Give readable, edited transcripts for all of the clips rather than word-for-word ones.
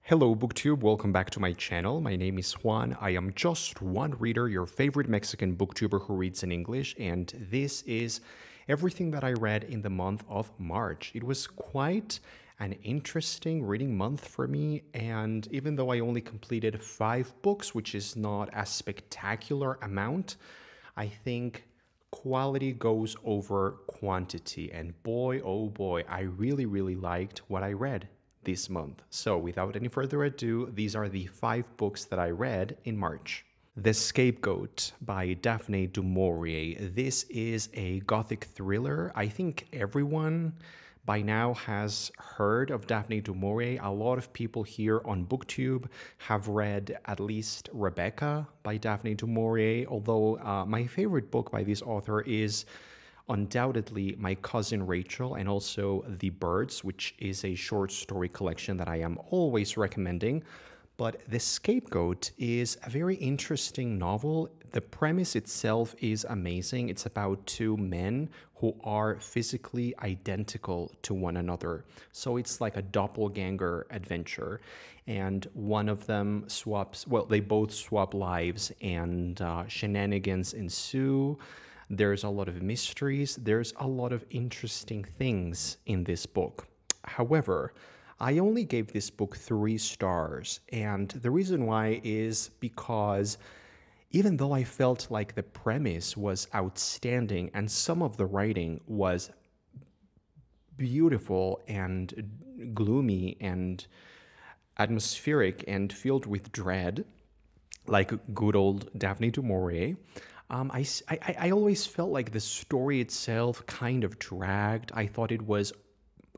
Hello, BookTube. Welcome back to my channel. My name is Juan. I am just one reader, your favorite Mexican booktuber who reads in English, and this is everything that I read in the month of March. It was quite an interesting reading month for me, and even though I only completed 5 books, which is not a spectacular amount, I think quality goes over quantity, and boy, oh boy, I really liked what I read this month. So without any further ado, these are the 5 books that I read in March. The Scapegoat by Daphne du Maurier. This is a gothic thriller. I think everyone by now has heard of Daphne du Maurier. A lot of people here on BookTube have read at least Rebecca by Daphne du Maurier, although my favorite book by this author is undoubtedly My Cousin Rachel, and also The Birds, which is a short story collection that I am always recommending. But The Scapegoat is a very interesting novel. The premise itself is amazing. It's about 2 men who are physically identical to one another. So it's like a doppelganger adventure. And one of them they both swap lives, and shenanigans ensue. There's a lot of mysteries. There's a lot of interesting things in this book. However, I only gave this book 3 stars, and the reason why is because even though I felt like the premise was outstanding and some of the writing was beautiful and gloomy and atmospheric and filled with dread, like good old Daphne du Maurier, I always felt like the story itself kind of dragged. I thought it was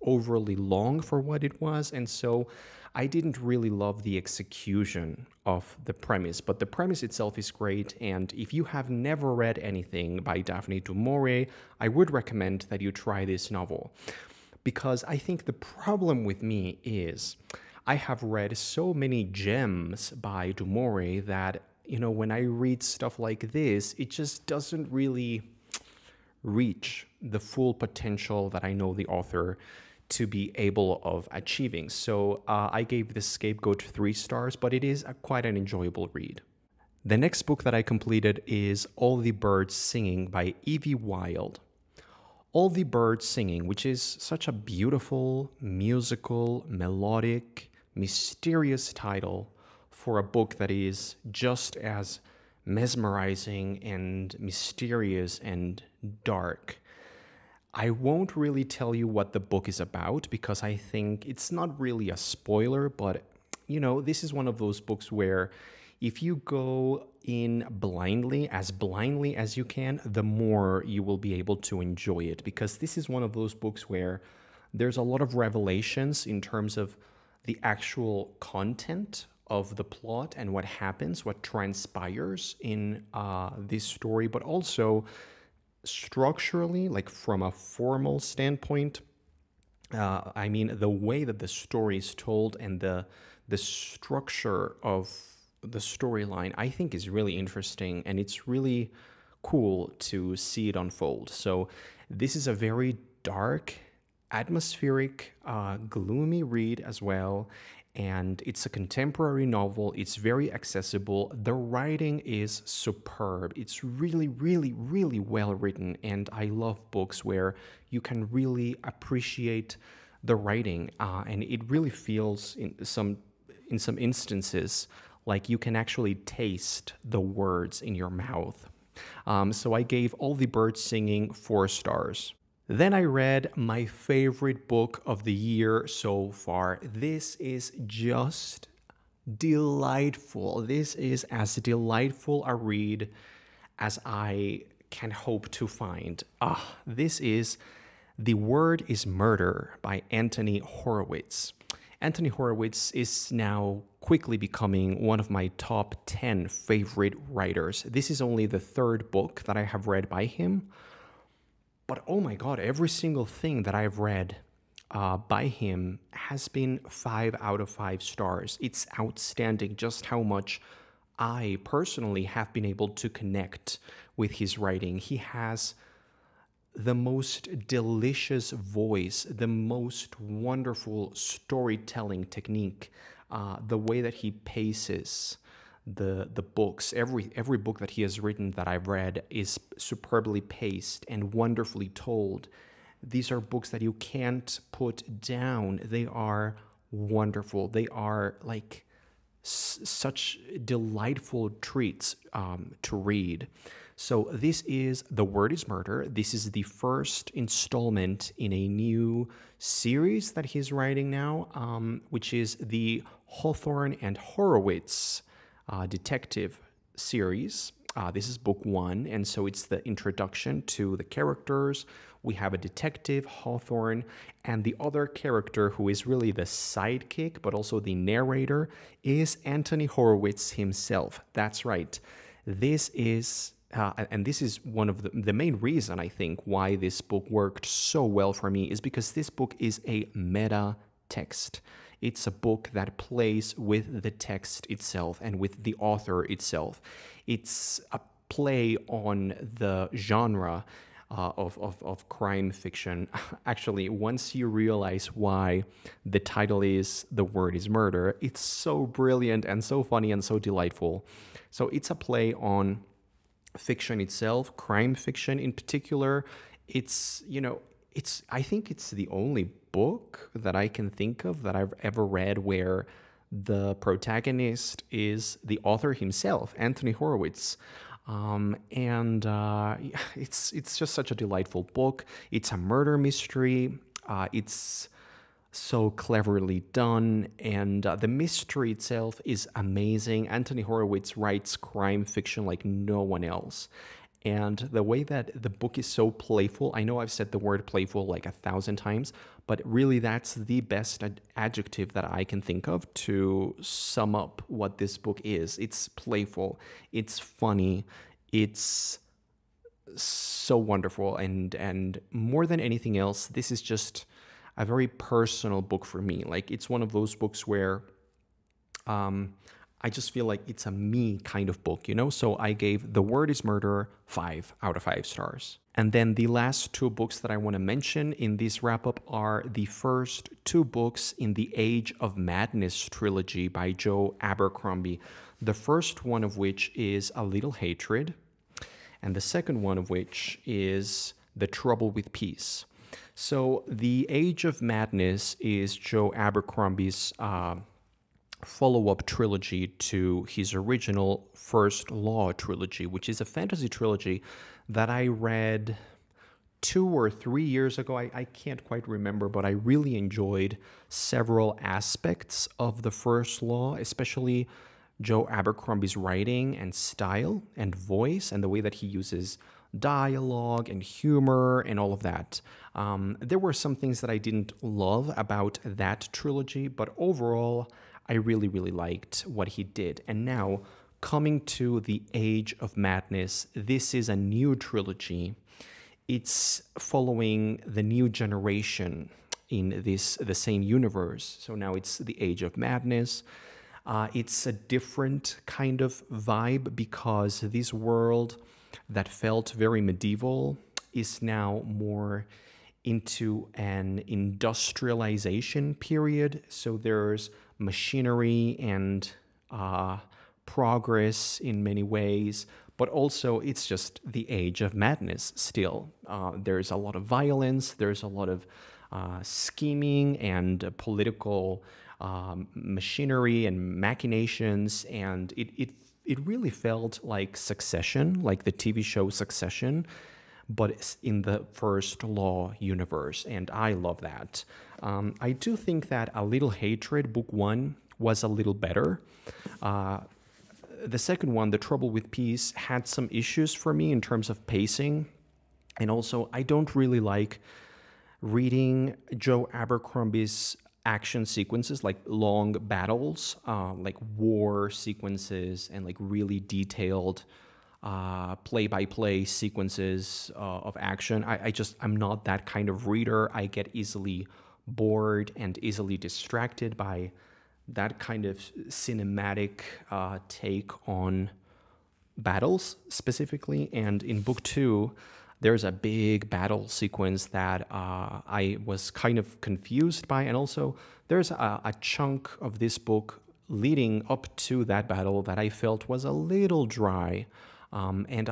overly long for what it was, and so I didn't really love the execution of the premise. But the premise itself is great, and if you have never read anything by Daphne du Maurier, I would recommend that you try this novel. Because I think the problem with me is I have read so many gems by du Maurier that, you know, when I read stuff like this, it just doesn't really reach the full potential that I know the author to be able of achieving. So I gave The Scapegoat 3 stars, but it is quite an enjoyable read. The next book that I completed is All the Birds Singing by Evie Wyld. All the Birds Singing, which is such a beautiful, musical, melodic, mysterious title for a book that is just as mesmerizing and mysterious and dark. I won't really tell you what the book is about because I think it's not really a spoiler, but you know, this is one of those books where if you go in blindly as you can, the more you will be able to enjoy it, because this is one of those books where there's a lot of revelations in terms of the actual content of the plot and what happens, what transpires in this story, but also structurally, like from a formal standpoint. I mean, the way that the story is told and the structure of the storyline, I think is really interesting, and it's really cool to see it unfold. So this is a very dark, atmospheric, gloomy read as well, and it's a contemporary novel. It's very accessible. The writing is superb. It's really well written, and I love books where you can really appreciate the writing, and it really feels in some instances like you can actually taste the words in your mouth. So I gave All the Birds Singing 4 stars. Then I read my favorite book of the year so far. This is just delightful. This is as delightful a read as I can hope to find. This is The Word is Murder by Anthony Horowitz. Anthony Horowitz is now quickly becoming one of my top 10 favorite writers. This is only the 3rd book that I have read by him. But oh my God, every single thing that I've read by him has been 5 out of 5 stars. It's outstanding just how much I personally have been able to connect with his writing. He has the most delicious voice, the most wonderful storytelling technique. the way that he paces the books. Every book that he has written that I've read is superbly paced and wonderfully told. These are books that you can't put down. They are wonderful. They are like such delightful treats to read. So this is The Word is Murder. This is the first installment in a new series that he's writing now, which is the Hawthorne and Horowitz detective series. This is book 1, and so it's the introduction to the characters. We have a detective, Hawthorne, and the other character who is really the sidekick, but also the narrator, is Anthony Horowitz himself. That's right. This is, and this is one of the main reason, I think, why this book worked so well for me, is because this book is a meta text. It's a book that plays with the text itself and with the author itself. It's a play on the genre of crime fiction. Actually, once you realize why the title is The Word is Murder, it's so brilliant and so funny and so delightful. So it's a play on fiction itself, crime fiction in particular. It's, I think it's the only book that I can think of that I've ever read where the protagonist is the author himself, Anthony Horowitz. It's just such a delightful book. It's a murder mystery. It's so cleverly done, and the mystery itself is amazing. Anthony Horowitz writes crime fiction like no one else. And the way that the book is so playful, I know I've said the word playful like 1,000 times, but really that's the best adjective that I can think of to sum up what this book is. It's playful, it's funny, it's so wonderful, and more than anything else, this is just a very personal book for me. Like, it's one of those books where I just feel like it's a me kind of book, So I gave The Word is Murder 5 out of 5 stars. And then the last 2 books that I want to mention in this wrap-up are the first 2 books in the Age of Madness trilogy by Joe Abercrombie. The first one of which is A Little Hatred, and the second one of which is The Trouble with Peace. So the Age of Madness is Joe Abercrombie's follow-up trilogy to his original First Law trilogy, which is a fantasy trilogy that I read 2 or 3 years ago. I can't quite remember, but I really enjoyed several aspects of the First Law, especially Joe Abercrombie's writing and style and voice and the way that he uses dialogue and humor and all of that. There were some things that I didn't love about that trilogy, but overall, I really, really liked what he did. And now, coming to the Age of Madness, this is a new trilogy. It's following the new generation in the same universe. So now it's the Age of Madness. It's a different kind of vibe because this world that felt very medieval is now more into an industrialization period. So there's machinery and progress in many ways, but also it's just the Age of Madness still. There's a lot of violence, there's a lot of scheming and political machinery and machinations, and it really felt like Succession, like the TV show Succession, but it's in the First Law universe, and I love that. I do think that A Little Hatred, book 1, was a little better. The second one, The Trouble with Peace, had some issues for me in terms of pacing, and also I don't really like reading Joe Abercrombie's action sequences, like long battles, like war sequences, and like really detailed play-by-play sequences of action. I'm not that kind of reader. I get easily bored and easily distracted by that kind of cinematic take on battles specifically. And in book 2, There's a big battle sequence that I was kind of confused by, and also there's a chunk of this book leading up to that battle that I felt was a little dry and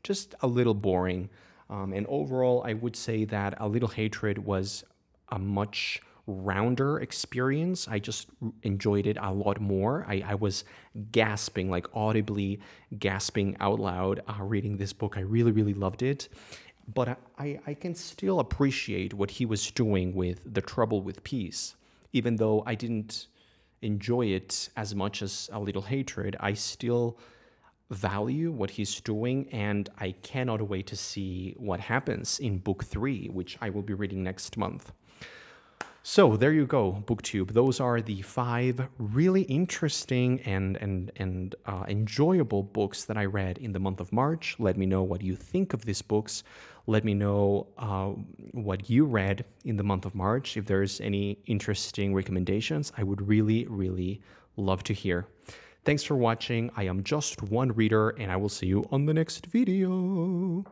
just a little boring. And overall, I would say that A Little Hatred was a much rounder experience. I just enjoyed it a lot more. I was gasping, like audibly gasping out loud reading this book. I really, really loved it. But I can still appreciate what he was doing with The Trouble with Peace. Even though I didn't enjoy it as much as A Little Hatred, I still value what he's doing, and I cannot wait to see what happens in book 3, which I will be reading next month. So there you go, BookTube. Those are the 5 really interesting and enjoyable books that I read in the month of March. Let me know what you think of these books. Let me know what you read in the month of March. If there's any interesting recommendations, I would really, really love to hear. Thanks for watching. I am just one reader, and I will see you on the next video.